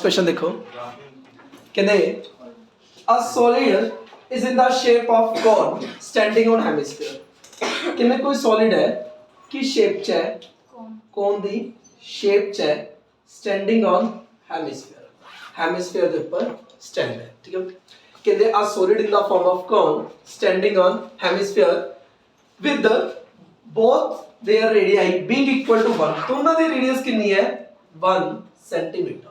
Question देखो कहते a solid is in the shape of cone standing on hemisphere कहते कोई solid है कि shape च है cone दी shape च है standing on hemisphere दे ऊपर stand है ठीक है कहते a solid in the form of cone standing on hemisphere with the both their radii being equal to 1 तो उन्होंने रेडियस कितनी है 1 सेंटीमीटर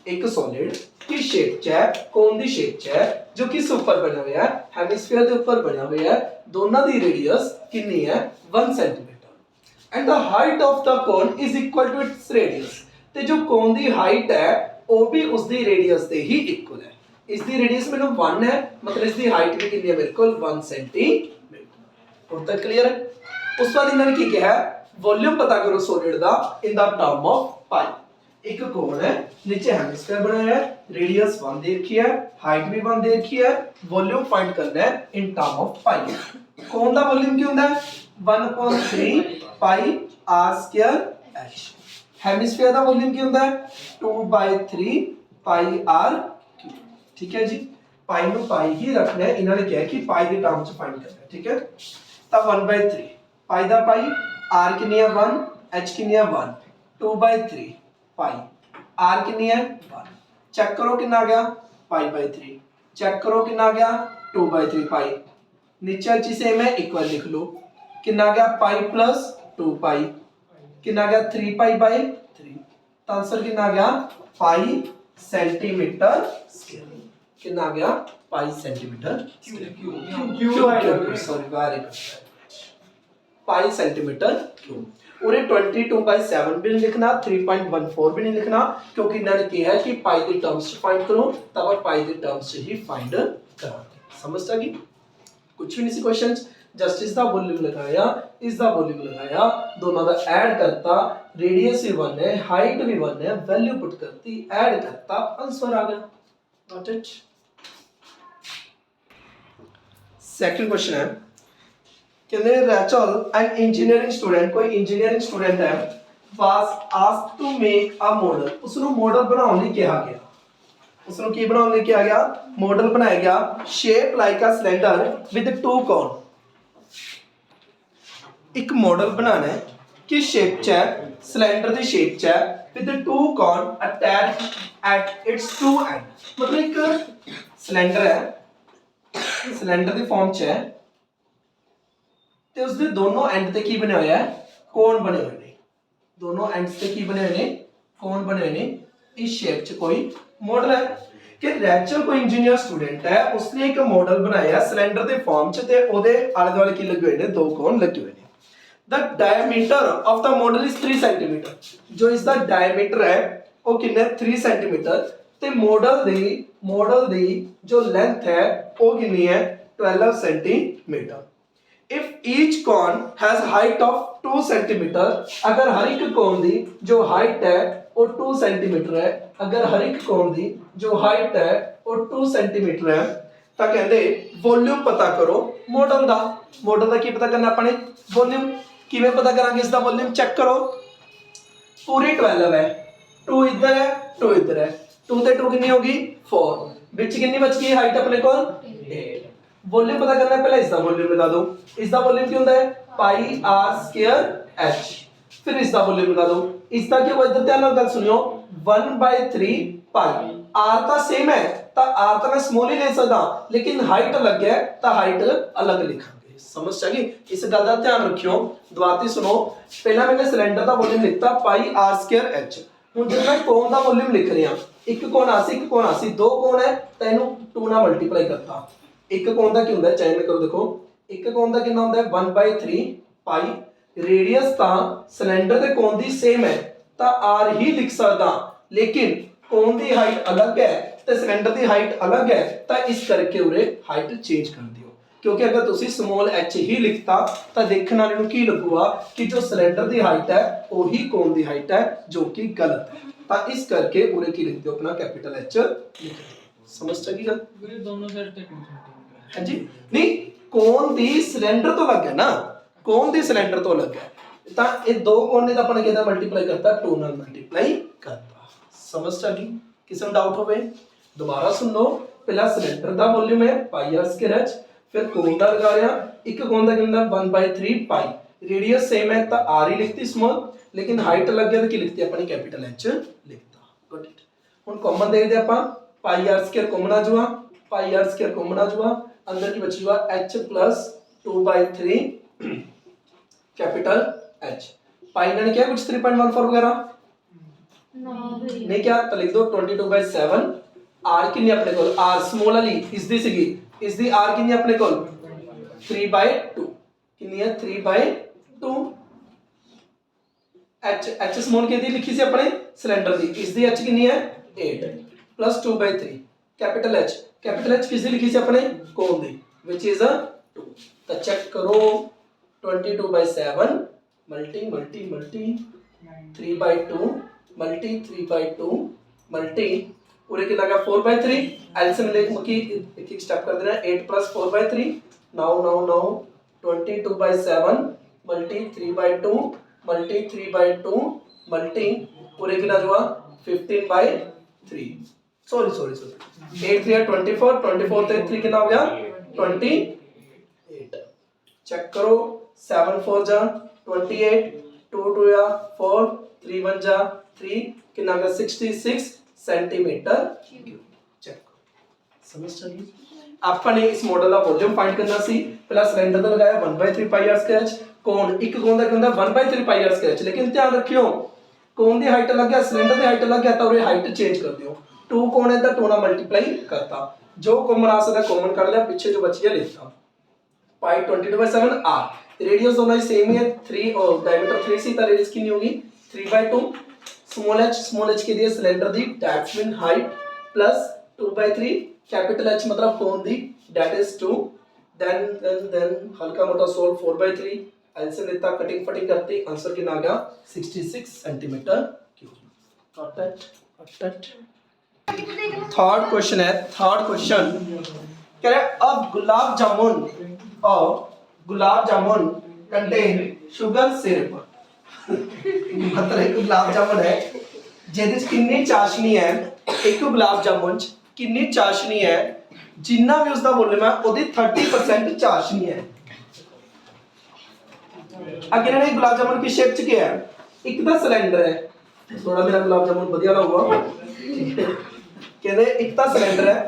एक सॉलिड की शेप च है कोन दी शेप च है जो किस ऊपर बना हुआ है हेमिस्फीयर दे ऊपर बना हुआ है दोनों दी रेडियस कितनी है 1 centimetre and the height of the cone is equal to its radius ते जो कोन दी हाइट है वो भी उस दी रेडियस दे ही इक्वल है इस दी रेडियस मेरे 1 है मतलब इस दी हाइट भी कितनी है मेरे को 1 सेंटीमीटर और तक क्लियर है उस बाद इन्होंने की कहा वॉल्यूम पता करो सॉलिड दा इन द टर्म ऑफ पाई एक कोण है नीचे हेमिस्फीयर बनाया है रेडियस 1 दे रखी है हाइट भी 1 दे रखी है वॉल्यूम फाइंड करना है इन टर्म ऑफ पाई कोण दा वॉल्यूम क्या होता है 1/3 पाई r स्क्वायर h हेमिस्फीयर दा वॉल्यूम क्या होता है 2/3 पाई r क्यूब ठीक है जी पाई नु पाई ही रखना है इन्होंने कहा कि पाई के टर्म च फाइंड करना है ठीक है तब 1/3 पाई दा पाई r कितनी है 1 h कितनी है 1 2/3 पाई r कितनी है 1 चेक करो कितना आ गया पाई/3 चेक करो कितना आ गया 2/3 पाई नीचे ची सेम है इक्वल लिख लो कितना आ गया पाई प्लस 2 पाई कितना आ गया 3 पाई/3 तो आंसर कितना आ गया पाई सेंटीमीटर स्क्वायर कितना आ गया पाई centimetre cube sorry very good पाई सेंटीमीटर क्यूब और 22/7 भी नहीं लिखना 3.14 भी नहीं लिखना क्योंकि इन्होंने कहा है कि पाई के टर्म्स फाइंड करो तब आप पाई के टर्म्स ही फाइंड करांगे समझ आ गई कुछ भी नहीं सी क्वेश्चंस जस्ट इस दा वॉल्यूम लगाया इस दा वॉल्यूम लगाया दोनों का ऐड करता रेडियस भी 1 है हाइट भी 1 है वैल्यू पुट करती ऐड करता आंसर आ गया नॉट इट सेकंड क्वेश्चन है कहते रैचल एन इंजीनियरिंग स्टूडेंट कोई इंजीनियरिंग स्टूडेंट है was asked to make a model उसनु मॉडल बनाने ਲਈ ਕਿਹਾ ਗਿਆ उसनु ਕੀ ਬਣਾਉਣ ਲਈ ਕਿਹਾ ਗਿਆ मॉडल बनाया गया shape like a cylinder with two cone एक मॉडल बनाना है कि शेप च है सिलेंडर दी शेप च है with two cone attached at its two end मतलब एक सिलेंडर है सिलेंडर दी फॉर्म च है ਤੇ ਉਸ ਦੇ ਦੋਨੋਂ ਐਂਡ ਤੇ ਕੀ ਬਣਿਆ ਹੋਇਆ ਹੈ ਕੋਨ ਬਣੇ ਹੋਏ ਨੇ ਦੋਨੋਂ ਐਂਡਸ ਤੇ ਕੀ ਬਣੇ ਹੋਏ ਨੇ ਕੋਨ ਬਣੇ ਹੋਏ ਨੇ ਇਸ ਸ਼ੇਪ 'ਚ ਕੋਈ ਮॉडल है कि रैचल कोई इंजीनियर स्टूडेंट है उसने एक मॉडल बनाया सिलेंडर ਦੇ ਫਾਰਮ 'ਚ ਤੇ ਉਹਦੇ ਆਲੇ ਦੁਆਲੇ ਕੀ ਲੱਗੇ ਹੋਏ ਨੇ ਦੋ ਕੋਨ ਲੱਗੇ ਹੋਏ ਨੇ the diameter of the model is 3 centimetre जो इसका डायमीटर है वो कितना 3 सेंटीमीटर ਤੇ मॉडल ਦੀ जो लेंथ है वो कितनी है 12 centimetre if each cone has height of 2 centimeter अगर हर एक कोन दी जो हाइट है वो 2 सेंटीमीटर है अगर हर एक कोन दी जो हाइट है वो 2 सेंटीमीटर है ਤਾਂ ਕਹਿੰਦੇ ਵੋਲਿਊਮ ਪਤਾ ਕਰੋ ਮॉडल ਦਾ ਕੀ ਪਤਾ ਕਰਨਾ ਆਪਾਂ ਨੇ ਵੋਲਿਊਮ ਕਿਵੇਂ ਪਤਾ ਕਰਾਂਗੇ ਇਸ ਦਾ ਵੋਲਿਊਮ ਚੈੱਕ ਕਰੋ ਪੂਰੀ 12 ਹੈ 2 ਇੱਧਰ ਹੈ 2 ਇੱਧਰ ਹੈ 2 ਤੇ 2 ਕਿੰਨੀ ਹੋਗੀ 4 ਵਿੱਚ ਕਿੰਨੀ ਬਚ ਗਈ ਹਾਈਟ ਆਪਣੇ ਕੋਲ 8 वॉल्यूम पता करना है पहले इसका वॉल्यूम लगा दो इसका वॉल्यूम क्या होता है पाई r स्क्वायर h फिर इसका वॉल्यूम लगा दो इसका क्या होगा इधर ध्यान ਨਾਲ ਗੱਲ ਸੁਣਿਓ 1/3 पाई r ਤਾਂ सेम है ਤਾਂ r ਤਾਂ मैं स्मॉल ही ले सकदा लेकिन हाइट अलग है ਤਾਂ हाइट अलग लिखांगे समझ आ गई इस ਗੱਲ ਦਾ ਧਿਆਨ ਰੱਖਿਓ ਦੁਬਾਰਾ ਸੁਣੋ ਪਹਿਲਾਂ मैंने सिलेंडर ਦਾ वॉल्यूम लिखता पाई r स्क्वायर h ਹੁਣ ਜਦ ਮੈਂ ਕੋਨ ਦਾ ਵॉल्यूम ਲਿਖ ਰਿਹਾ ਇੱਕ ਕੋਨ ਆਸੀ ਦੋ ਕੋਨ ਹੈ ਤਾਂ ਇਹਨੂੰ 2 ਨਾਲ ਮਲਟੀਪਲਾਈ ਕਰਤਾ एक कोण ਦਾ ਕੀ ਹੁੰਦਾ ਹੈ ਚੈਨ ਕਰੋ ਦੇਖੋ ਇੱਕ ਕੋਣ ਦਾ ਕਿੰਨਾ ਹੁੰਦਾ ਹੈ 1/3 ਪਾਈ रेडियस ਤਾਂ ਸਿਲੰਡਰ ਦੇ ਕੋਣ ਦੀ ਸੇਮ ਹੈ ਤਾਂ r ਹੀ ਲਿਖ ਸਕਦਾ ਲੇਕਿਨ ਕੋਣ ਦੀ ਹਾਈਟ ਅਲੱਗ ਹੈ ਤੇ ਸਿਲੰਡਰ ਦੀ ਹਾਈਟ ਅਲੱਗ ਹੈ ਤਾਂ ਇਸ ਕਰਕੇ ਉਰੇ ਹਾਈਟ ਚੇਂਜ ਕਰ ਦਿਓ ਕਿਉਂਕਿ ਅਗਰ ਤੁਸੀਂ ਸਮਾਲ h ਹੀ ਲਿਖਤਾ ਤਾਂ ਦੇਖਣ ਵਾਲੇ ਨੂੰ ਕੀ ਲੱਗੂਗਾ ਕਿ ਜੋ ਸਿਲੰਡਰ ਦੀ ਹਾਈਟ ਹੈ ਉਹੀ ਕੋਣ ਦੀ ਹਾਈਟ ਹੈ ਜੋ ਕਿ ਗਲਤ ਹੈ ਤਾਂ ਇਸ ਕਰਕੇ ਉਰੇ ਕੀ ਲਿਖ ਦਿਓ ਆਪਣਾ ਕੈਪੀਟਲ h ਲਿਖ ਦਿਓ ਸਮਝ ਚੱਕੀ ਗੱਲ ਵੀਰੇ ਦੋਨੋਂ ਸਾਈਡ ਤੇ हाँ जी नहीं कोन दी सिलेंडर तो लग है ना कोन दी सिलेंडर तो लग है ता ये दो कोन ने तो अपन कहता मल्टीप्लाई करता 2 ਨਾਲ मल्टीप्लाई करता समझ आ गई किसी डाउट होवे दोबारा सुन लो। पहला सिलेंडर का वॉल्यूम है पाई आर स्क्वायर एच, फिर कोन का लगा रहा एक कोन का कितना 1/3 पाई, रेडियस सेम है तो आर ही लिखती स्मॉल, लेकिन हाइट अलग गया तो की लिखती अपनी कैपिटल एच लिखता। Got it. हुन कॉमन देखदे ਆਪਾਂ पाई आर स्क्वायर कॉमन आ जाऊगा, पाई आर स्क्वायर कॉमन आ जाऊगा, अंदर की बची हुआ h plus 2/3 capital H. Pi ने क्या कुछ 3.14 वगैरह नहीं क्या तो लिख दो 22/7। आर कितनी अपने को आर स्मॉल वाली इस दी सीगी, इस दी आर कितनी अपने को 3/2 कितनी है 3/2। एच स्मॉल की दी लिखी सी अपने सिलेंडर दी, इस दी एच कितनी है 8 प्लस 2/3 कैपिटल एच किस दी लिखी सी अपने कोन दी व्हिच इज 2। तो चेक करो 22/7 multi multi multi 3/2 multi 3/2 multi पूरे कितना का 4/3 एलसीएम लेके की एक स्टेप कर देना 8 plus 4/3 now 22/7 multi 3/2 multi 3/2 multi पूरे कितना जो 15/3 सॉरी 8 3 24 24 से 3 कितना हो गया 28। चेक करो 7 4 जा 28 2 2 या 4 3 1 जा 3 कितना का 66 सेंटीमीटर क्यूब। चेक समझ चली आपने इस मॉडल का वॉल्यूम फाइंड करना सी। पहला सिलेंडर का लगाया 1/3 पाई आर स्क्वायर एच, कोण एक कोण का कितना 1/3 पाई आर स्क्वायर एच, लेकिन ध्यान रखियो कोण दी हाइट अलग है सिलेंडर दी हाइट अलग है तो और हाइट चेंज कर दियो। 2 कोण है तो 2 ना मल्टीप्लाई करता, जो कॉमन आ सकता कॉमन कर लिया, पीछे जो बची है लिखता। पाई 22/7 आर रेडियस दोनों सेम ही है 3 और डायमीटर 3 सी तो रेडियस कितनी होगी 3/2। स्मॉल एच के दिए cylinder the that's mean height plus 2/3 capital H मतलब कोण दी दैट इज 2। देन हल्का मोटा सोल्व 4/3 एलसीएम लेता कटिंग फटिंग करती आंसर कितना आ गया 66 centimetre cube. Got it. Third question है, थर्ड क्वेश्चन कह रहे अब gulab jamun contain sugar syrup मतलब गुलाब जामुन है ਜਿਹਦੇ ਚ ਕਿੰਨੀ ਚਾਸ਼ਨੀ ਹੈ ਇੱਕ ਗੁਲਾਬ ਜਾਮੁਨ ਚ ਕਿੰਨੀ ਚਾਸ਼ਨੀ ਹੈ ਜਿੰਨਾ ਵੀ ਉਸਦਾ ਵੋਲਿਊਮ ਹੈ ਉਹਦੀ 30% ਚਾਸ਼ਨੀ ਹੈ। ਅੱਗੇ ਇਹਨਾਂ ਨੇ ਗੁਲਾਬ ਜਾਮੁਨ की शेप ਚ ਕਿਹਾ ਹੈ ਇੱਕ ਤਾਂ ਸਿਲੰਡਰ ਹੈ ਥੋੜਾ ਮੇਰਾ ਗੁਲਾਬ ਜਾਮੁਨ ਵਧੀਆ ਲੱਗੂਗਾ ਕਹਿੰਦੇ ਇੱਕ ਤਾਂ ਸਿਲੰਡਰ ਹੈ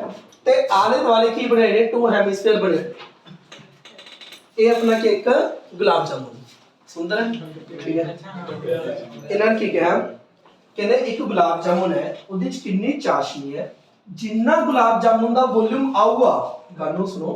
ਤੇ ਆਲੇ ਦੁਆਲੇ ਕੀ ਬਣੇ ਨੇ 2 ਹੈਮੀਸਫੇਅਰ ਬਣੇ ਇਹ ਆਪਣਾ ਕੀ ਇੱਕ ਗੁਲਾਬ ਜਾਮੁਨ सुंदर है ठीक है। इन्होंने की कहा कहते एक गुलाब जामुन है ਉਹਦੇ ਚ ਕਿੰਨੀ ਚਾਸ਼ਨੀ ਹੈ ਜਿੰਨਾ ਗੁਲਾਬ ਜਾਮੁਨ ਦਾ ਵੋਲਿਊਮ ਆਊਗਾ ਗੱਲ ਨੂੰ ਸੁਣੋ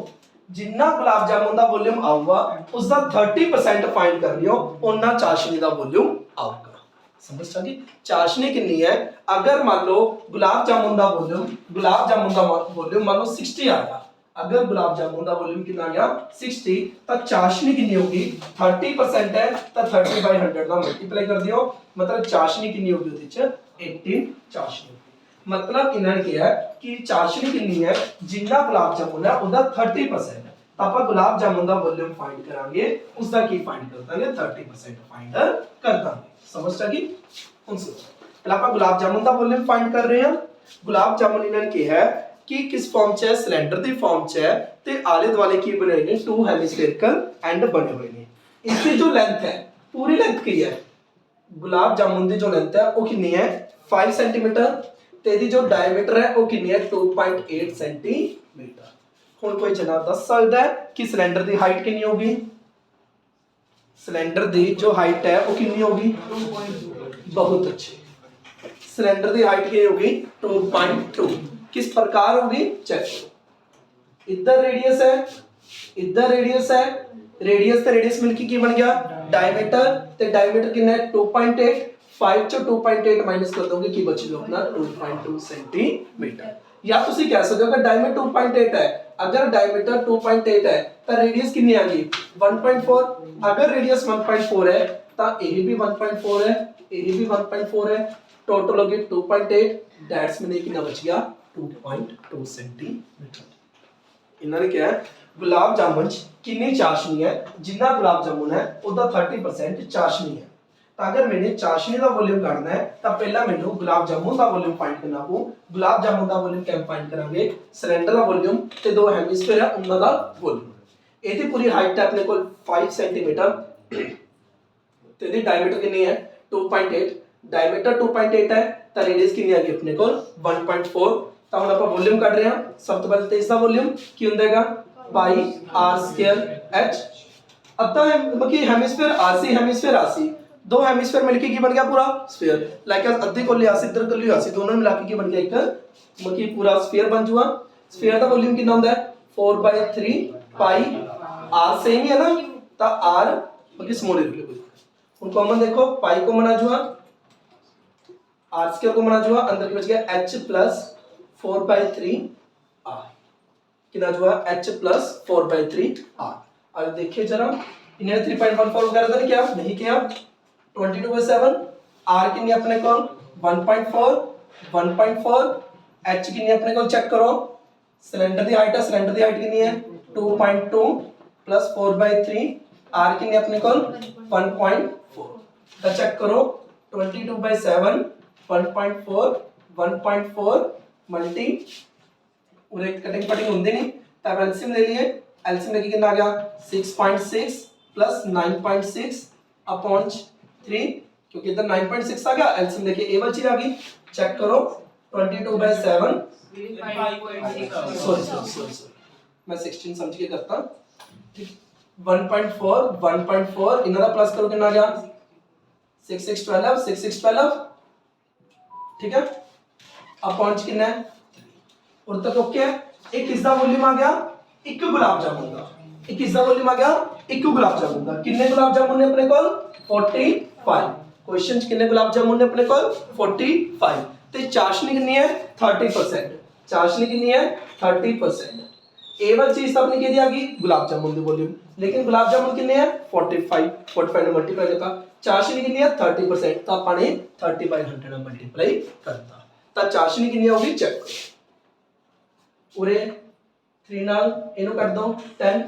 ਜਿੰਨਾ ਗੁਲਾਬ ਜਾਮੁਨ ਦਾ ਵੋਲਿਊਮ ਆਊਗਾ ਉਸ ਦਾ 30% ਫਾਈਂਡ ਕਰ ਲਿਓ ਉਹਨਾਂ ਚਾਸ਼ਨੀ ਦਾ ਵੋਲਿਊਮ ਆਊਗਾ। समझ सकी चाशनी कितनी है अगर मान लो गुलाब जामुन का वॉल्यूम मान लो 60 आ गया, अगर गुलाब जामुन का वॉल्यूम कितना आ गया 60 तो चाशनी कितनी होगी 30% है तो 30/100 का मल्टीप्लाई कर दियो मतलब चाशनी कितनी होगी ਉਹਦੇ ਚ 18 चाशनी। मतलब इन्होंने किया है कि चाशनी कितनी है जिन्ना गुलाब जामुन है ਉਹਦਾ 30% है तो ਆਪਾਂ गुलाब जामुन का वॉल्यूम फाइंड करांगे उसका की फाइंड कर ਦਾਂਗੇ 30% फाइंड कर ਦਾਂਗੇ। समझ लगी ਹੁਣ ਸੁਣੋ ਪਹਿਲਾਂ ਆਪਾਂ ਗੁਲਾਬ ਜਾਮੁਨ ਦਾ ਵੋਲਿਊਮ ਫਾਈਂਡ ਕਰ ਰਹੇ ਹਾਂ। ਗੁਲਾਬ ਜਾਮੁਨ ਇਹਨਾਂ ਨੇ ਕਿਹਾ ਹੈ ਕਿ ਕਿਸ ਫਾਰਮ ਚ ਹੈ ਸਿਲੰਡਰ ਦੀ ਫਾਰਮ ਚ ਹੈ ਤੇ ਆਲੇ ਦੁਆਲੇ ਕੀ ਬਣੇ ਹੋਏ ਨੇ 2 ਹੈਮੀਸਫੇਰਿਕਲ ਐਂਡ ਬਣੇ ਹੋਏ ਨੇ। ਇਸ ਦੀ ਜੋ ਲੈਂਥ ਹੈ ਪੂਰੀ ਲੈਂਥ ਕੀ ਹੈ ਗੁਲਾਬ ਜਾਮੁਨ ਦੀ ਜੋ ਲੈਂਥ ਹੈ ਉਹ ਕਿੰਨੀ ਹੈ 5 ਸੈਂਟੀਮੀਟਰ ਤੇ ਇਹਦੀ ਜੋ ਡਾਇਮੀਟਰ ਹੈ ਉਹ ਕਿੰਨੀ ਹੈ 2.8 ਸੈਂਟੀਮੀਟਰ। ਹੁਣ ਕੋਈ ਜਨਾਬ ਦੱਸ ਸਕਦਾ ਹੈ ਕਿ ਸਿਲੰਡਰ ਦੀ ਹਾਈਟ ਕਿੰਨੀ ਹੋਗੀ सिलेंडर दी जो हाइट है वो कितनी होगी बहुत अच्छे सिलेंडर दी हाइट कितनी होगी 2.2 किस प्रकार होगी चेक करो इधर रेडियस है इधर रेडियस है रेडियस ते रेडियस मिलके की बन गया डायमीटर ते डायमीटर कितना है 2.8 5 चो 2.8 माइनस कर दोगे की बच गया अपना 2.2 सेंटीमीटर। या तुसी कह सकते हो कि डायमीटर 2.8 है अगर डायमीटर 2.8 है तो रेडियस कितनी आ गई 1.4 अगर रेडियस 1.4 है तो ये भी 1.4 है ये भी 1.4 है टोटल हो गई 2.8 दैट्स मीन कितना बच गया 2.2 सेंटीमीटर। इन्होंने क्या है गुलाब जामुन कितनी चाशनी है जिन्ना गुलाब जामुन है उसका 30% चाशनी है ਤਾਂ ਅਗਰ ਮੈਨੇ ਚਾਸ਼ਨੀ ਦਾ ਵੋਲਿਊਮ ਕੱਢਣਾ ਹੈ ਤਾਂ ਪਹਿਲਾਂ ਮੈਨੂੰ ਗੁਲਾਬ ਜਾਮੁਨ ਦਾ ਵੋਲਿਊਮ ਫਾਈਂਡ ਕਰਨਾ ਪਊ। ਗੁਲਾਬ ਜਾਮੁਨ ਦਾ ਵੋਲਿਊਮ ਕਿਵੇਂ ਫਾਈਂਡ ਕਰਾਂਗੇ? ਸਿਲੰਡਰ ਦਾ ਵੋਲਿਊਮ ਤੇ ਦੋ ਹੈਮਿਸਫੇਅਰ ਹੈ ਉਹਨਾਂ ਦਾ ਵੋਲਿਊਮ। ਇਹਦੀ ਪੂਰੀ ਹਾਈਟ ਹੈ ਆਪਣੇ ਕੋਲ 5 ਸੈਂਟੀਮੀਟਰ ਤੇ ਇਹਦੀ ਡਾਇਮੀਟਰ ਕਿੰਨੀ ਹੈ 2.8। ਡਾਇਮੀਟਰ 2.8 ਹੈ ਤਾਂ ਰੇਡੀਅਸ ਕਿੰਨੀ ਆ ਗਈ ਆਪਣੇ ਕੋਲ 1.4। ਤਾਂ ਹੁਣ ਆਪਾਂ ਵੋਲਿਊਮ ਕੱਢ ਰਹੇ ਹਾਂ। ਸਭ ਤੋਂ ਪਹਿਲਾਂ ਤੇ ਇਸ ਦਾ ਵੋਲਿਊਮ ਕੀ ਹੁੰਦਾ ਹੈਗਾ ਪਾਈ r ਸਕੁਅਰ h। ਅੱਧਾ ਮਤਲਬ ਕਿ ਹੈਮਿਸਫੇਅਰ RC ਹੈਮਿਸਫੇਅਰ RC दो हेमिस्फीयर मिलके की बन गया पूरा स्फीयर। लाइक अद्धी कोली आसी इधर कोली आसी दोनों मिला के की बन गया एक मतलब पूरा स्फीयर बन जुआ। स्फीयर का वॉल्यूम कितना होता है 4/3 पाई r सेम ही है ना तो r मतलब स्मॉल लिख लो। ਹੁਣ कॉमन देखो पाई को मना जुआ r स्क्वायर को मना जुआ अंदर की बच गया h प्लस 4/3 r कितना जुआ h प्लस 4/3 r। अब देखिए जरा इन्हें 3.14 वगैरह था क्या नहीं किया 22/7 r कितनी अपने को 1.4 h कितनी अपने को चेक करो। सिलेंडर दी हाइट है सिलेंडर दी हाइट कितनी है 2.2 प्लस 4/3 r कितनी अपने को 1.4 तो चेक करो 22/7 1.4 1.4 मल्टी और एक कटिंग पटिंग होंदी नहीं तब एलसीएम ले लिए। एलसीएम लेके कितना आ गया 6.6 प्लस 9.6 अपॉन 3 क्योंकि इधर 9.6 आ गया एलसीएम लेके ए वाली चीज आ गई। चेक करो 22/7 सॉरी मैं 16 समझ के करता ठीक 1.4 इनका प्लस करो कितना आ गया 6 6 12 6 6 12 ठीक है अपॉन कितना है और तक ओके है। एक किसका वॉल्यूम आ गया एक गुलाब जामुन का एक किसका वॉल्यूम आ गया एक गुलाब जामुन का। कितने गुलाब जामुन ने अपने को 45 क्वेश्चन कितने गुलाब जामुन ने अपने को 45 ते चाशनी कितनी है 30%। चाशनी कितनी है 30%। ए वाली चीज अपनी कितनी आ गई गुलाब जामुन दी वॉल्यूम लेकिन गुलाब जामुन कितने है 45 ने मल्टीप्लाई करता चाशनी कितनी है 30% तो अपन ने 30/100 ਨਾਲ ਮਲਟੀਪਲਾਈ ਕਰਤਾ ਤਾਂ ਚਾਸ਼ਨੀ ਕਿੰਨੀ ਆਉਗੀ ਚੈੱਕ ਕਰੋ। ਉਰੇ 3 ਨਾਲ ਇਹਨੂੰ ਕੱਟ ਦੋ 10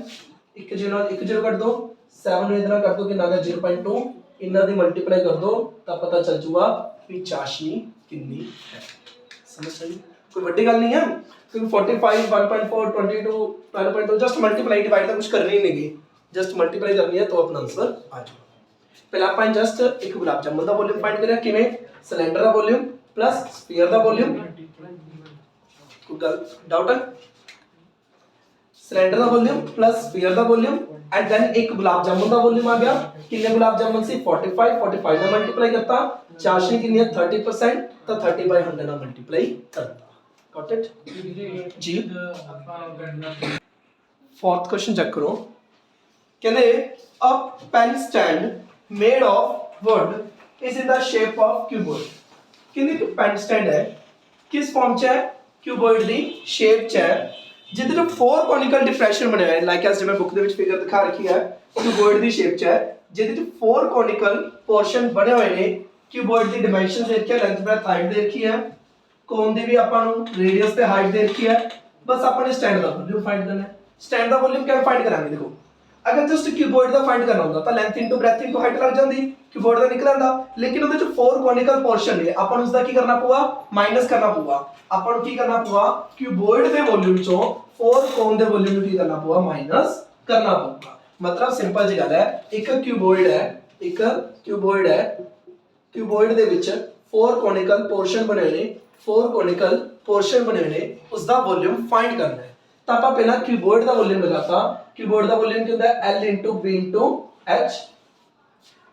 1 0 ਨਾਲ 1 0 ਕੱਟ ਦੋ 7 ਨੂੰ ਇਹਦੇ ਨਾਲ ਕੱਟ ਦੋ ਕਿ ਨਾਗਾ 0.2 ਇਹਨਾਂ ਦੀ ਮਲਟੀਪਲਾਈ ਕਰ ਦੋ ਤਾਂ ਪਤਾ ਚੱਲ ਜੂਗਾ ਵੀ ਚਾਸ਼ਨੀ ਕਿੰਨੀ ਹੈ। ਸਮਝ ਆਈ कोई बड़ी गल नहीं है क्योंकि 45 1.4 22 12.2 जस्ट मल्टीप्लाई डिवाइड तो कुछ करनी ही नहीं जस्ट मल्टीप्लाई करनी है तो अपना आंसर आ जाएगा। पहले अपन जस्ट एक गुलाब जामुन का वॉल्यूम फाइंड करें किवें सिलेंडर का वॉल्यूम प्लस स्फीयर का वॉल्यूम कोई गल डाउट है सिलेंडर का वॉल्यूम प्लस स्फीयर का वॉल्यूम एंड देन एक गुलाब जामुन का वॉल्यूम आ गया कितने गुलाब जामुन से 45 ने मल्टीप्लाई करता चाशनी कितनी है 30% तो 30/100 ना मल्टीप्लाई करता। Got it? जी फोर्थ क्वेश्चन चेक करो कहते a pen stand made of wood is in the shape of cuboid। कहते कि पेन स्टैंड है किस फॉर्म च है क्यूबॉइड दी शेप च है जिदे च 4 कॉनिकल डिप्रेशन बने हुए हैं लाइक एज मैं बुक दे विच फिगर दिखा रखी है क्यूबॉइड दी शेप च है जिदे च 4 कॉनिकल पोर्शन बने हुए ने। क्यूबॉइड दी डायमेंशन दे रखी है लेंथ ब्रेथ हाइट दे रखी है कोन दी भी अपन रेडियस ते हाइट दे रखी है बस अपन स्टैंड दा वॉल्यूम फाइंड करना है। स्टैंड दा वॉल्यूम कैसे फाइंड करांगे देखो अगर जस्ट क्यूबॉइड दा फाइंड करना होंदा तो length into breadth into height लग जांदी क्यूबॉइड दा निकल आंदा लेकिन उहदे च 4 कॉनिकल पोर्शन ने अपन उसदा की करना पऊगा माइनस करना पऊगा अपन की करना पऊगा क्यूबॉइड दे वॉल्यूम चों 4 कोन दे वॉल्यूम नू की करना पऊगा माइनस करना पऊगा। मतलब सिंपल जी गल है एक क्यूबॉइड है क्यूबॉइड दे विच 4 कॉनिकल पोर्शन बने हुए ने 4 कॉनिकल पोर्शन बने हुए उसका वॉल्यूम फाइंड करना है तो आप पहला क्यूबॉइड का वॉल्यूम लगाता क्यूबॉइड का वॉल्यूम क्या होता है L into B into H।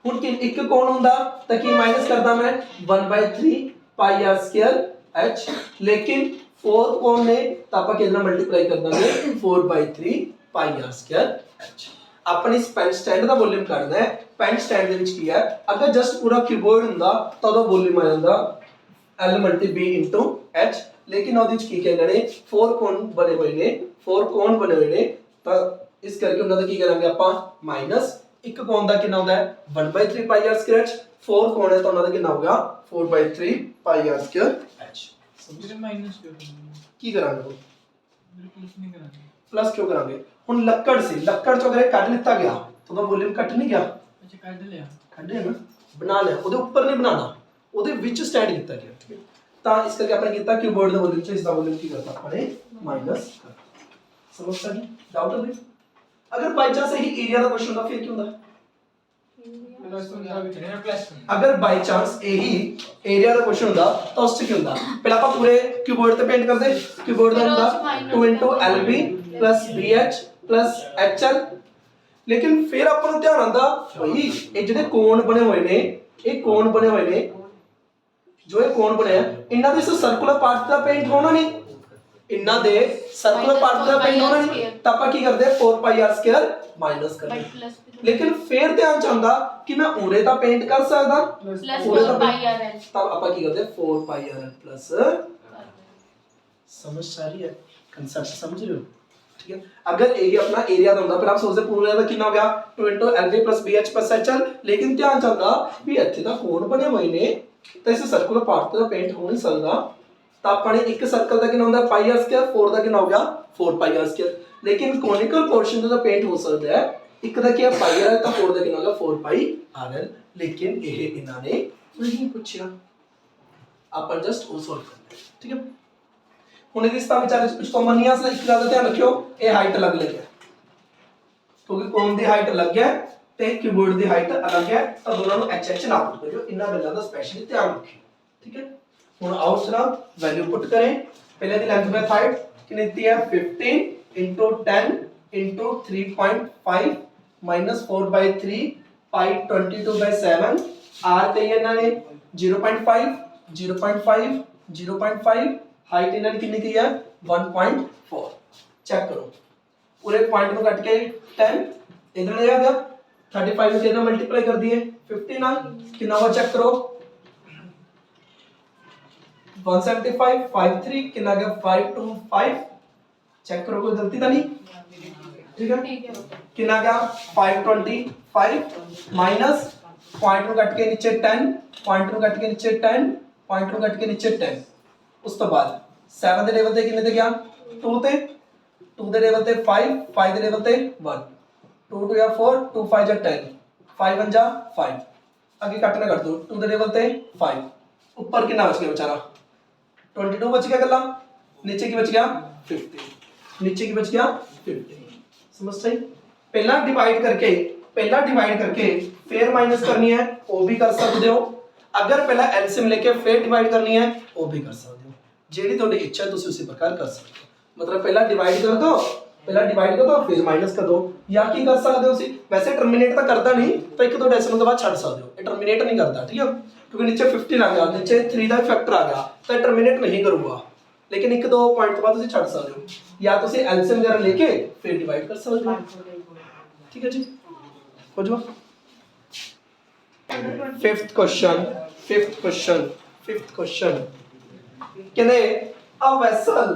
हुन कि एक कोण हुंदा तां की माइनस करदा मैं 1/3 पाई r स्क्वायर h लेकिन 4 कोण ने तो आप कितना मल्टीप्लाई कर देंगे 4/3 पाई r स्क्वायर h। अपन इस पेन स्टैंड का वॉल्यूम करना है पेन स्टैंड दे विच की है अगर जस्ट पूरा क्यूबॉइड हुंदा तो ओदा वॉल्यूम आ जांदा L × B × H लेकिन ਉਹਦੇ ਵਿੱਚ ਕੀ ਕਹਿੰਦੇ ਨੇ 4 ਕੋਨ ਬਣੇ ਹੋਏ ਨੇ 4 ਕੋਨ ਬਣੇ ਹੋਏ ਨੇ ਤਾਂ ਇਸ ਕਰਕੇ ਉਹਨਾਂ ਦਾ ਕੀ ਕਰਾਂਗੇ ਆਪਾਂ ਮਾਈਨਸ ਇੱਕ ਕੋਨ ਦਾ ਕਿੰਨਾ ਹੁੰਦਾ ਹੈ 1/3 ਪਾਈ r ਸਕੁਅਰ h 4 ਕੋਨ ਹੈ ਤਾਂ ਉਹਨਾਂ ਦਾ ਕਿੰਨਾ ਹੋਗਾ 4/3 ਪਾਈ r ਸਕੁਅਰ h। ਸਮਝੇ ਮਾਈਨਸ ਕੀ ਕਰਾਂਗੇ ਬਿਲਕੁਲ ਨਹੀਂ ਕਰਾਂਗੇ प्लस क्यों करांगे ਹੁਣ ਲੱਕੜ ਸੀ ਲੱਕੜ ਚੋਂ ਅਗਰ ਕੱਢ ਲਿੱਤਾ ਗਿਆ ਤਾਂ ਉਹਦਾ ਵੋਲਿਊਮ ਕੱਟ ਨਹੀਂ ਗਿਆ ਅੱਛਾ ਕੱਢ ਲਿਆ ਨਾ बनाना है, ਉਹਦੇ ਉੱਪਰ ਨਹੀਂ ਬਣਾਉਣਾ, ਉਹਦੇ ਵਿੱਚ ਸਟੈਂਡ ਕੀਤਾ ਗਿਆ। ਠੀਕ ਹੈ, ਤਾਂ ਇਸ ਕਰਕੇ ਆਪਾਂ ਕੀਤਾ ਕਿਊਬੋਰਡ ਦਾ ਵੋਲਿਊਮ ਚ ਇਸ ਦਾ ਵੋਲਿਊਮ ਕੀ ਕਰਤਾ ਆਪਾਂ ਨੇ ਮਾਈਨਸ ਕਰਤਾ। ਸਮਝ ਸਕੀ? ਡਾਊਟ ਹੈ? अगर बाई चांस यही एरिया का क्वेश्चन होता फिर क्यों होता? अगर बाई चांस यही एरिया का क्वेश्चन होता तो उससे क्यों होता? पहले आप पूरे कीबोर्ड पे पेंट कर दे। कीबोर्ड का होता 2 LB plus BH plus HL, लेकिन फिर अपन को ध्यान आंदा भाई ये ਜਿਹੜੇ ਕੋਣ ਬਣੇ ਹੋਏ ਨੇ, ਇਹ ਕੋਣ ਬਣੇ ਹੋਏ ਨੇ, ਜੋ ਇਹ ਕੋਣ ਬਣਿਆ ਇਹਨਾਂ ਦੇ ਸਰਕੂਲਰ ਪਾਰਟ ਦਾ ਪੇਂਟ ਹੋਣਾ ਨਹੀਂ, इन्ना दे सर्कुलर पार्ट का पेंट होना नहीं, तो आप की करते 4πr² माइनस कर दे। लेकिन फिर ध्यान चाहता कि मैं उरे दा पेंट कर सकदा प्लस उरे दा 4πr, तब आप की करते 4πr प्लस। समझ आ रही है? कांसेप्ट समझ रहे हो? ठीक है, अगर एरिया अपना एरिया दा होंदा फिर आप सोचते पूरे दा कितना हो गया 2 LB plus BH plus HL, लेकिन ध्यान चाहता भी इत्थे दा कोण बने हुए ने तो इस सर्कुलर पार्ट दा पेंट हो नहीं सकदा, तो अपने एक सर्कल का कितना होता है πr², 4 का कितना हो गया 4πr², लेकिन कोनिकल पोर्शन का पेंट हो सकता है एक का क्या πr तो 4 का कितना हो गया 4πrl, लेकिन ये इन्होंने नहीं पूछा, अपन जस्ट वो सॉल्व करना है। ठीक है, हुन इस तरह विचार कुछ कॉमन नहीं है, एक गल ध्यान रखियो ये हाइट अलग अलग है, क्योंकि कोण दी हाइट अलग है ते कीबोर्ड दी हाइट अलग है, तो दोनों को एच एच ना पुट करियो, इन्हां गल्लां दा स्पेशली ध्यान रखियो। ठीक है, ਹੁਣ आओ जरा वैल्यू पुट करें। पहले दी लेंथ बाय हाइट कितनी थी है 15 * 10 * 3.5 - 4/3 पाई 22/7 r ਤੇ ਇਹਨਾਂ ਨੇ 0.5 0.5 0.5 हाइट ਇਹਨਾਂ ਨੇ कितनी की है 1.4। चेक करो पूरे पॉइंट को काट के 10 इधर ले आ गया 35 में कितना मल्टीप्लाई कर दिए 50 ना कितना हुआ चेक करो 175 53 कितना गया 525। चेक करो कोई गलती तो नहीं? ठीक है, कितना गया 525 माइनस पॉइंट को कट के नीचे 10 पॉइंट को कट के नीचे 10 पॉइंट को कट के नीचे 10, उस तो बाद 7 ਦੇ ਲੈਵਲ ਤੇ ਕਿੰਨੇ ਤੇ ਗਿਆ 2 ਤੇ 2 ਦੇ ਲੈਵਲ ਤੇ 5 5 ਦੇ ਲੈਵਲ ਤੇ 1 2 2 या 4 2 5 या 10 5 1 जा 5 आगे काटना कर दो 2 ਦੇ ਲੈਵਲ ਤੇ 5 ऊपर कितना बच गया बेचारा 22 बच गया गला, नीचे की बच गया 50, नीचे की बच गया 50। समझ सही? पहला डिवाइड करके फिर माइनस करनी है वो भी कर सकते हो, अगर पहला एलसीएम लेके फिर डिवाइड करनी है वो भी कर सकते हो, जेडी थोड़ी इच्छा है तुसी उसी प्रकार कर सकते हो। मतलब पहला डिवाइड कर दो फिर माइनस कर दो, या की कर सकते हो उसी वैसे टर्मिनेट तो करता नहीं तो एक दो डेसिमल के बाद छड़ सकते हो, ये टर्मिनेट नहीं करता। ठीक है, क्योंकि नीचे 15 आ गया नीचे 3 का फैक्टर आ गया तो टर्मिनेट नहीं करूंगा, लेकिन एक दो पॉइंट के बाद तुसी छड़ सकते हो, या तुसी एलसीएम वगैरह लेके फिर डिवाइड कर सकते हो। ठीक है जी, हो जाओ। फिफ्थ क्वेश्चन कहते a vessel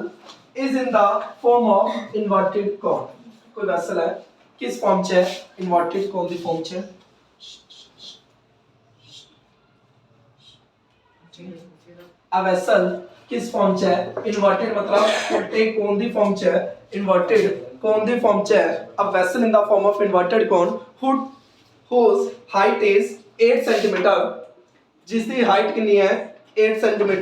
is in the form of inverted cone, कोई वेसल है किस फॉर्म च है इन्वर्टेड कोन दी फॉर्म च है। a vessel किस फॉर्म च है इन्वर्टेड मतलब उल्टे कोन दी फॉर्म च है, इन्वर्टेड कोन दी फॉर्म च है। a vessel in the form of inverted cone whose height is 8 cm, जिसकी हाइट कितनी है 8 cm,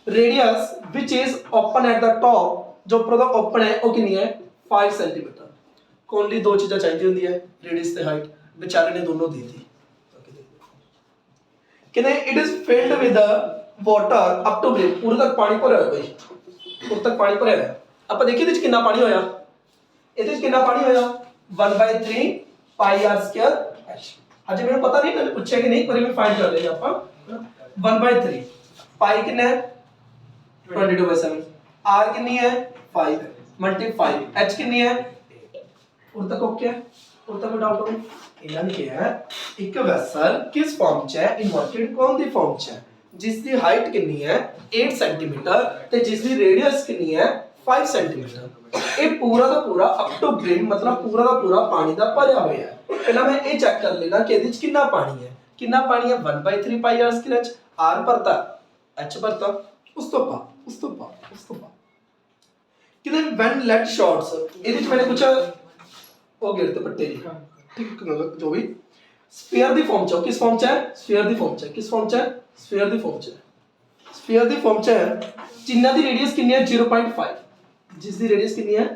radius which is open at the top, जो ऊपर ओपन है वो कितनी है 5 cm। कौन ली दो चीजें चाहिए होती है रेडियस ते हाइट, बेचारे ने दोनों दी थी। कहते it is filled with water up to brim, पूरे तक पानी भरिया होया भाई, पूरे तक पानी भरिया है। ਆਪਾਂ देखिए ਇਹਦੇ ਚ ਕਿੰਨਾ ਪਾਣੀ ਹੋਇਆ, ਇਹਦੇ ਚ ਕਿੰਨਾ ਪਾਣੀ ਹੋਇਆ 1/3 πr² h। ਅਜੇ ਮੈਨੂੰ ਪਤਾ ਨਹੀਂ ਮੈਨੂੰ ਪੁੱਛਿਆ ਕਿ ਨਹੀਂ, ਪਰ ਇਹ ਫਾਈਂਡ ਕਰ ਲੈਂਦੇ ਆਪਾਂ 1/3 पाई कितना है 22/7, r कितनी है 5 × 5 h कितनी है और तक ओके है, और तक डाउट हो ਇਹਨਾਂ ਨੇ ਕਿਹਾ ਇੱਕ ਵੈਸਲ ਕਿਸ ਫਾਰਮ ਚ ਹੈ ਇਨਵਰਟਡ ਕੋਨ ਦੀ ਫਾਰਮ ਚ ਹੈ, ਜਿਸ ਦੀ ਹਾਈਟ ਕਿੰਨੀ ਹੈ 8 ਸੈਂਟੀਮੀਟਰ ਤੇ ਜਿਸ ਦੀ ਰੇਡੀਅਸ ਕਿੰਨੀ ਹੈ 5 ਸੈਂਟੀਮੀਟਰ। ਇਹ ਪੂਰਾ ਦਾ ਪੂਰਾ ਅਪ ਟੂ ਬ੍ਰਿਮ मतलब ਪੂਰਾ ਦਾ ਪੂਰਾ ਪਾਣੀ ਦਾ ਭਰਿਆ ਹੋਇਆ ਹੈ। ਪਹਿਲਾਂ ਮੈਂ ਇਹ ਚੈੱਕ ਕਰ ਲੈਣਾ ਕਿ ਇਹਦੇ ਚ ਕਿੰਨਾ ਪਾਣੀ ਹੈ, ਕਿੰਨਾ ਪਾਣੀ ਹੈ 1/3 πr² h, r ਭਰਤਾ h ਭਰਤਾ ਉਸ ਤੋਂ ਪਾ ਕਿਤੇ ਵੈਨ ਲੈਟ ਸ਼ਾਰਟਸ ਇਹਦੇ ਚ ਮੈंने ਕੁਝ ਉਹ ਗਿਰਤੇ ਪੱਟੇ ਜੀ ठीक है जो भी स्फीयर दी फॉर्म च किस फॉर्म च है स्फीयर दी फॉर्म च किस फॉर्म च है स्फीयर दी फॉर्म च स्फीयर दी फॉर्म च है जिन्ना दी रेडियस कितनी है 0.5 जिस दी रेडियस कितनी है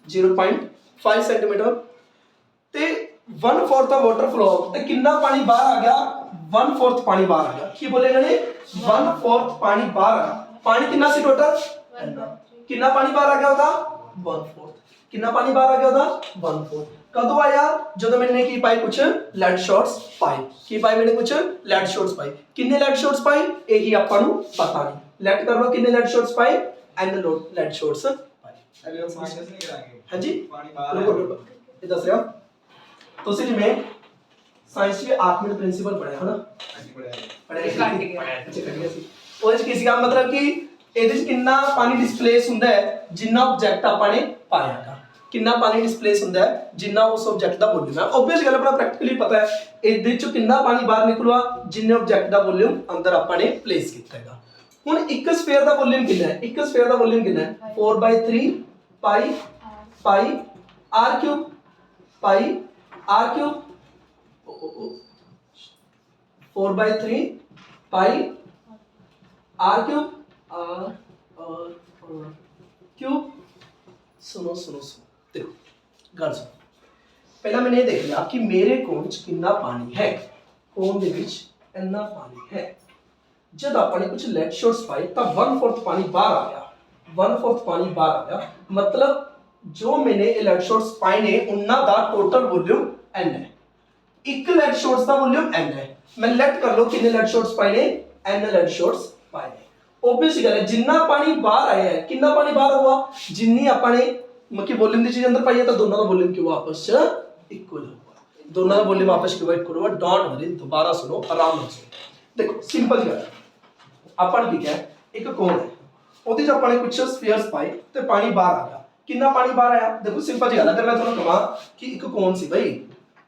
0.5 सेंटीमीटर ते 1/4 ਦਾ ਵਾਟਰ ਫਲੋ ਤੇ ਕਿੰਨਾ ਪਾਣੀ ਬਾਹਰ ਆ ਗਿਆ 1/4 ਪਾਣੀ ਬਾਹਰ ਆ ਗਿਆ ਕੀ ਬੋਲੇ ਇਹਨਾਂ ਨੇ 1/4 ਪਾਣੀ ਬਾਹਰ ਆ ਗਿਆ ਪਾਣੀ ਕਿੰਨਾ ਸੀ ਟੋਟਲ ਕਿੰਨਾ ਪਾਣੀ ਬਾਹਰ ਆ ਗਿਆ ਉਹਦਾ 1/4 ਕਿੰਨਾ ਪਾਣੀ ਬਾਹਰ ਆ ਗਿਆ ਉਹਦਾ 1/4 ਕਦੋਂ ਆਇਆ ਜਦੋਂ ਮੈंने ਕੀ ਪਾਈ ਕੁਝ ਲੈਡ ਸ਼ਾਟਸ ਪਾਈ ਕੀ ਪਾਈ ਮੈंने ਕੁਝ ਲੈਡ ਸ਼ਾਟਸ ਪਾਈ ਕਿੰਨੇ ਲੈਡ ਸ਼ਾਟਸ ਪਾਈ ਇਹੀ ਆਪਾਂ ਨੂੰ ਪਤਾ ਨਹੀਂ ਲੈਟ ਕਰ ਲਓ ਕਿੰਨੇ ਲੈਡ ਸ਼ਾਟਸ ਪਾਏ ਐਨ ਲੈਡ ਸ਼ਾਟਸ ਪਾਏ ਅਗਰ ਮਾਈਨਸ ਨਹੀਂ ਕਰਾਂਗੇ ਹਾਂਜੀ ਪਾਣੀ ਬਾਹਰ ਇਹ ਦੱਸ ਰਿਹਾ ਤੁਸੀਂ ਜਿਵੇਂ ਸਾਇੰਸ ਦੇ ਆਰਕਮਿਡ ਪ੍ਰਿੰਸੀਪਲ ਪੜਿਆ ਹੈ ਨਾ ਹਾਂਜੀ ਪੜਿਆ ਪੜਿਆ ਸੀ ਉਹਦੇ ਚ ਕੀ ਸੀਗਾ ਮਤਲਬ ਕਿ ਇਹਦੇ ਚ ਕਿੰਨਾ ਪਾਣੀ ਡਿਸਪਲੇਸ ਹੁੰਦਾ ਹੈ ਜਿੰਨਾ ਆਬਜੈਕਟ ਆਪਾਂ ਨੇ ਪਾਇਆਗਾ ਕਿੰਨਾ ਪਾਣੀ ਡਿਸਪਲੇਸ ਹੁੰਦਾ ਹੈ ਜਿੰਨਾ ਉਸ ਆਬਜੈਕਟ ਦਾ ਵੋਲਿਊਮ ਹੈ ਆਬਵੀਅਸ ਗੱਲ ਆਪਣਾ ਪ੍ਰੈਕਟੀਕਲੀ ਪਤਾ ਹੈ ਇਹਦੇ ਚੋਂ ਕਿੰਨਾ ਪਾਣੀ ਬਾਹਰ ਨਿਕਲੂਆ ਜਿੰਨੇ ਆਬਜੈਕਟ ਦਾ ਵੋਲਿਊਮ ਅੰਦਰ ਆਪਾਂ ਨੇ ਪਲੇਸ ਕੀਤਾ ਹੈਗਾ ਹੁਣ ਇੱਕ ਸਫੀਅਰ ਦਾ ਵੋਲਿਊਮ ਕਿੰਨਾ ਹੈ ਇੱਕ ਸਫੀਅਰ ਦਾ ਵੋਲਿਊਮ ਕਿੰਨਾ ਹੈ 4/3 ਪਾਈ r ਕਿਊਬ ਪਾਈ r क्यूब 4/3 पाई r क्यूब r क्यूब सुनो देखो गल सुनो पहला मैंने ये देख लिया कि मेरे कोन च कितना पानी है कोन दे विच इतना पानी है जब आपने कुछ लेड शॉट्स पाई तब 1/4 पानी बाहर आ गया 1/4 पानी बाहर आ गया मतलब जो मैंने लेड शॉट्स पाए ने उन्ना दा टोटल वॉल्यूम n है एक लेड शॉट्स दा वॉल्यूम n है मैं लेट कर लो कितने लेड शॉट्स पाए ने n लेड शॉट्स पाए ने ऑब्वियस गल है जिन्ना पानी बाहर आया है कितना पानी बाहर हुआ जिन्नी आपने मतलब वॉल्यूम दी चीज अंदर पाई है तो दोनों दा वॉल्यूम क्यों आपस च इक्वल हुआ दोनों दा वॉल्यूम आपस क्यों इक्वल हुआ डोंट वरी दोबारा सुनो आराम से देखो सिंपल गल अपन ठीक है एक कोन है ओदे च आपने कुछ स्फीयर्स पाए ते पानी बाहर आ गया कितना पानी बाहर आया देखो सिंपल जी गल अगर मैं ਤੁਹਾਨੂੰ ਕਹਾਂ ਕਿ ਇੱਕ ਕੋਨ ਸੀ ਭਾਈ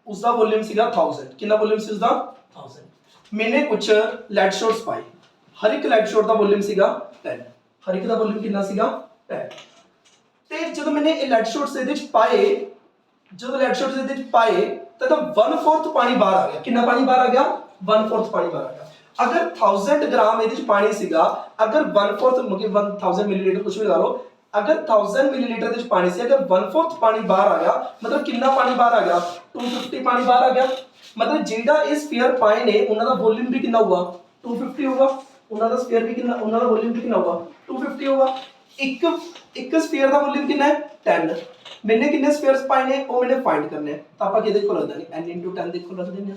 ਉਸ ਦਾ ਵੋਲਿਊਮ ਸੀਗਾ 1000 ਕਿੰਨਾ ਵੋਲਿਊਮ ਸੀ ਉਸ ਦਾ 1000 ਮੈंने ਕੁਝ ਲੈਡ ਸ਼ਾਟਸ ਪਾਏ ਹਰ ਇੱਕ ਲੈਡ ਸ਼ਾਟ ਦਾ ਵੋਲਿਊਮ ਸੀਗਾ 10 ਹਰ ਇੱਕ ਦਾ ਵੋਲਿਊਮ ਕਿੰਨਾ ਸੀਗਾ 10 ਤੇ ਜਦੋਂ ਮੈंने ਇਹ ਲੈਡ ਸ਼ਾਟਸ ਇਹਦੇ ਵਿੱਚ ਪਾਏ ਜਦੋਂ ਲੈਡ ਸ਼ਾਟਸ ਇਹਦੇ ਵਿੱਚ ਪਾਏ ਤਾਂ 1/4 ਪਾਣੀ ਬਾਹਰ ਆ ਗਿਆ ਕਿੰਨਾ ਪਾਣੀ ਬਾਹਰ ਆ ਗਿਆ 1/4 ਪਾਣੀ ਬਾਹਰ ਆ ਗਿਆ ਅਗਰ 1000 ਗ੍ਰਾਮ ਇਹਦੇ ਵਿੱਚ ਪਾਣੀ ਸੀਗਾ ਅਗਰ 1/4 मतलब 1000 मिलीलीटर कुछ भी लगा लो अगर 1000 मिलीलीटर ਦੇ ਪਾਣੀ ਸੀ ਅਗਰ 1/4 ਪਾਣੀ ਬਾਹਰ ਆ ਗਿਆ ਮਤਲਬ ਕਿੰਨਾ ਪਾਣੀ ਬਾਹਰ ਆ ਗਿਆ 250 ਪਾਣੀ ਬਾਹਰ ਆ ਗਿਆ ਮਤਲਬ ਜਿਹੜਾ ਇਹ ਸਫੀਅਰ ਪਾਏ ਨੇ ਉਹਨਾਂ ਦਾ ਵੋਲਿਊਮ ਵੀ ਕਿੰਨਾ ਹੋਊਗਾ 250 ਹੋਊਗਾ ਉਹਨਾਂ ਦਾ ਸਫੀਅਰ ਵੀ ਕਿੰਨਾ ਉਹਨਾਂ ਦਾ ਵੋਲਿਊਮ ਵੀ ਕਿੰਨਾ ਹੋਊਗਾ 250 ਹੋਊਗਾ ਇੱਕ ਸਫੀਅਰ ਦਾ ਵੋਲਿਊਮ ਕਿੰਨਾ ਹੈ 10 ਮੈंने ਕਿੰਨੇ ਸਫੀਅਰਸ ਪਾਏ ਨੇ ਉਹ ਮੈंने ਫਾਈਂਡ ਕਰਨੇ ਆ ਤਾਂ ਆਪਾਂ ਕਿਹਦੇ ਕੋਲ ਰੱਖਦੇ ਨੇ n 10 ਦੇ ਕੋਲ ਰੱਖ ਦਿੰਦੇ ਆ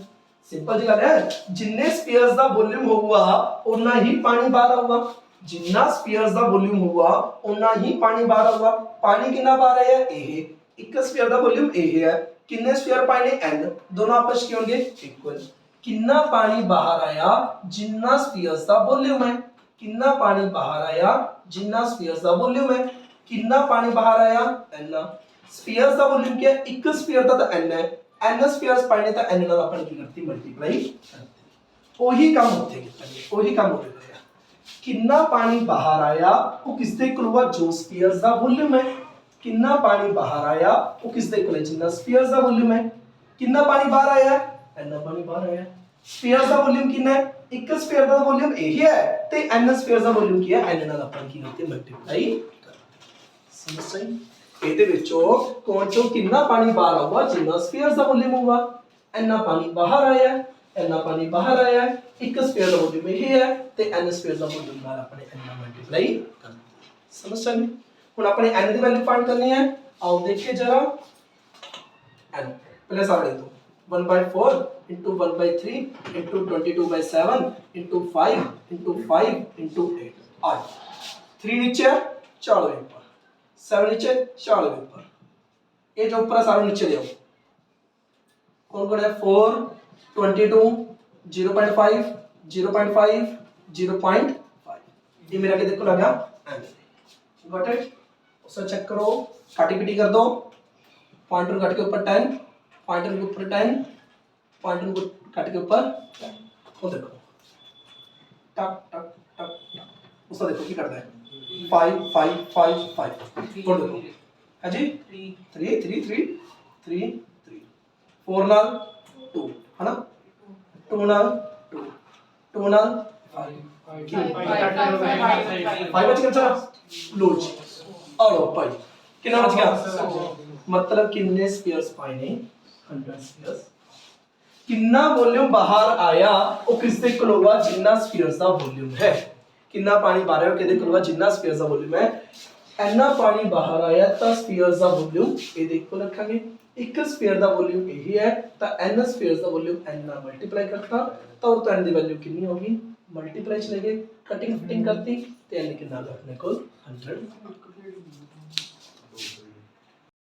ਸਿੰਪਲ ਜੀ ਗੱਲ ਹੈ ਜਿੰਨੇ ਸਫੀਅਰਸ ਦਾ ਵੋਲਿਊਮ ਹੋਊਗਾ ਉਨਾ ਹੀ ਪਾਣੀ ਬਾਹਰ ਆਊਗਾ जिन्ना स्फीयर्स दा वॉल्यूम होगा उतना ही पानी बाहर होगा पानी कितना बाहर है ए एक स्फीयर दा वॉल्यूम ए है कितने स्फीयर पाए ने n दोनों आपस में होंगे इक्वल कितना पानी बाहर आया जिन्ना स्फीयर्स दा वॉल्यूम है कितना पानी बाहर आया जिन्ना स्फीयर्स दा वॉल्यूम है कितना पानी बाहर आया n स्फीयर्स दा वॉल्यूम क्या है एक स्फीयर दा n है n स्फीयर्स पाए ने तो n नाल अपन की करती मल्टीप्लाई करते ओही काम होते ओही काम होते कितना पानी बाहर आया वो किसदे इक्वल हुआ जो स्फीयर्स दा वॉल्यूम है कितना पानी बाहर आया वो किसदे इक्वल है जितना स्फीयर्स दा वॉल्यूम है कितना पानी बाहर आया n पानी बाहर आया स्फीयर्स दा वॉल्यूम कितना है एक स्फीयर दा वॉल्यूम ए ही है ते n स्फीयर्स दा वॉल्यूम की है n ਨਾਲ ਆਪਾਂ ਕੀ ਕਰਤੇ ਮਲਟੀਪਲਾਈ ਕਰਦੇ ਸਮਝ ਸਹੀ ਇਹਦੇ ਵਿੱਚੋਂ ਕੋਣ ਚੋਂ ਕਿੰਨਾ ਪਾਣੀ ਬਾਹਰ ਆਊਗਾ ਜਿੰਨਾ स्फीयर्स ਦਾ ਵੋਲਿਊਮ ਹੋਊਗਾ n ਪਾਣੀ ਬਾਹਰ ਆਇਆ n ਪਾਣੀ ਬਾਹਰ ਆਇਆ ਇੱਕ स्फीयर ਦਾ ਵੋਲਿਊਮ ਇਹ ਹੈ ਤੇ n स्फीयर ਦਾ ਵੋਲਿਊਮ ਨਾਲ ਆਪਣੇ n ਨਾਲ ਮਲਟੀਪਲਾਈ ਕਰਨਾ ਸਮਝ ਸਕਦੇ ਹੁਣ ਆਪਣੇ n ਦੀ ਵੈਲਿਊ ਫਾਈਂਡ ਕਰਨੀ ਹੈ आओ देखिए जरा n पहले सारे दो 1/4 into 1/3 into 22/7 into 5 into 5 into 8 आज 3 नीचे 40 ऊपर 7 नीचे 40 ऊपर ये जो ऊपर सारे नीचे ले आओ कौन-कौन है 4 22 0.5 0.5 0.5 ये मेरा कितने को लगा n गॉट इट उसे चेक करो काटी पीटी कर दो पॉइंटर कट के ऊपर 10 पॉइंटर के ऊपर 10 पॉइंटर को कट के ऊपर 10 वो देखो टक टक टक टक उसका देखो क्या करता है 5 5 5 5 और देखो है जी 3 3 3 3 3 3 4 नाल 2 है ना 2 ਨਾਲ 2 2 ਨਾਲ 5 बच गया लो जी और भाई कितना बच गया मतलब कितने स्फीयर्स पाए ने 100 स्फीयर्स कितना वॉल्यूम बाहर आया वो किसके इक्वल होगा जितना स्फीयर्स ਦਾ वॉल्यूम है कितना पानी बाहर आया किसके इक्वल होगा जितना स्फीयर्स ਦਾ वॉल्यूम है ਇੰਨਾ ਪਾਣੀ ਬਾਹਰ ਆਇਆ ਤਾਂ ਸਫੀਅਰਸ ਦਾ ਵੋਲਿਊਮ ਇਹਦੇ ਇਕੁਅਲ ਰੱਖਾਂਗੇ ਇੱਕ ਸਫੀਅਰ ਦਾ ਵੋਲਿਊਮ ਇਹੀ ਹੈ ਤਾਂ n ਸਫੀਅਰਸ ਦਾ ਵੋਲਿਊਮ n ਨਾਲ ਮਲਟੀਪਲਾਈ ਕਰਤਾ ਤਾਂ ਉਹ ਤਾਂ n ਦੀ ਵੈਲਿਊ ਕਿੰਨੀ ਹੋਗੀ ਮਲਟੀਪਲਾਈ ਚ ਲੈ ਗਏ ਕਟਿੰਗ ਫਿਟਿੰਗ ਕਰਤੀ ਤੇ n ਕਿੰਨਾ ਆ ਗਿਆ ਆਪਣੇ ਕੋਲ 100